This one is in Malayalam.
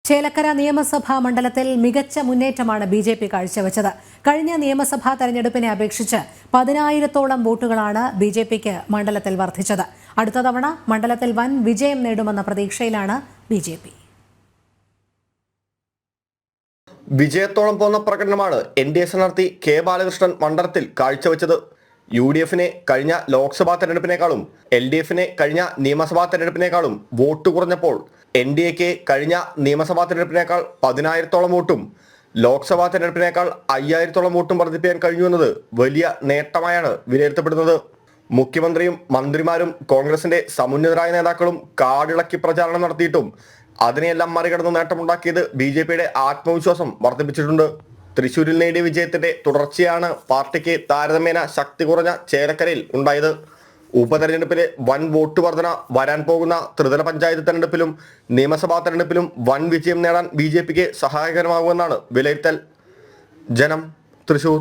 ചേലക്കര നിയമസഭാ മണ്ഡലത്തിൽ മികച്ച മുന്നേറ്റമാണ് ബിജെപി കാഴ്ചവെച്ചത്. കഴിഞ്ഞ നിയമസഭാ തെരഞ്ഞെടുപ്പിനെ അപേക്ഷിച്ച് 10,000-ഓളം വോട്ടുകളാണ് ബിജെപിക്ക് മണ്ഡലത്തിൽ വർദ്ധിച്ചത്. അടുത്ത തവണ മണ്ഡലത്തിൽ വൻ വിജയം നേടുമെന്ന പ്രതീക്ഷയിലാണ് ബിജെപി. വിജയത്തോളം പോന്ന പ്രകടനമാണ് എൻ.ഡി.എ സ്ഥാനാർത്ഥി കെ ബാലകൃഷ്ണൻ മണ്ഡലത്തിൽ കാഴ്ചവെച്ചത്. യു.ഡി.എഫിനെ കഴിഞ്ഞ ലോക്സഭാ തെരഞ്ഞെടുപ്പിനേക്കാളും എൽ.ഡി.എഫിനെ കഴിഞ്ഞ നിയമസഭാ തെരഞ്ഞെടുപ്പിനേക്കാളും വോട്ട് കുറഞ്ഞപ്പോൾ എൻ.ഡി.എക്ക് കഴിഞ്ഞ നിയമസഭാ തെരഞ്ഞെടുപ്പിനേക്കാൾ 10,000-ഓളം വോട്ടും ലോക്സഭാ തെരഞ്ഞെടുപ്പിനേക്കാൾ 5,000-ഓളം വോട്ടും വർദ്ധിപ്പിക്കാൻ കഴിഞ്ഞുവെന്നത് വലിയ നേട്ടമായാണ് വിലയിരുത്തപ്പെടുന്നത്. മുഖ്യമന്ത്രിയും മന്ത്രിമാരും കോൺഗ്രസിന്റെ സമുന്നതരായ നേതാക്കളും കാടിളക്കി പ്രചാരണം നടത്തിയിട്ടും അതിനെയെല്ലാം മറികടന്ന് നേട്ടമുണ്ടാക്കിയത് ബി.ജെ.പിയുടെ ആത്മവിശ്വാസം വർദ്ധിപ്പിച്ചിട്ടുണ്ട്. തൃശൂരിൽ നേടിയ വിജയത്തിന്റെ തുടർച്ചയാണ് പാർട്ടിക്ക് താരതമ്യേന ശക്തി കുറഞ്ഞ ചേലക്കരയിൽ ഉണ്ടായത്. ഉപതെരഞ്ഞെടുപ്പിലെ വൻ വോട്ട് വർധന വരാൻ പോകുന്ന ത്രിതല പഞ്ചായത്ത് തെരഞ്ഞെടുപ്പിലും നിയമസഭാ തെരഞ്ഞെടുപ്പിലും വൻ വിജയം നേടാൻ ബി.ജെ.പിക്ക് സഹായകരമാകുമെന്നാണ് വിലയിരുത്തൽ. ജനം, തൃശൂർ.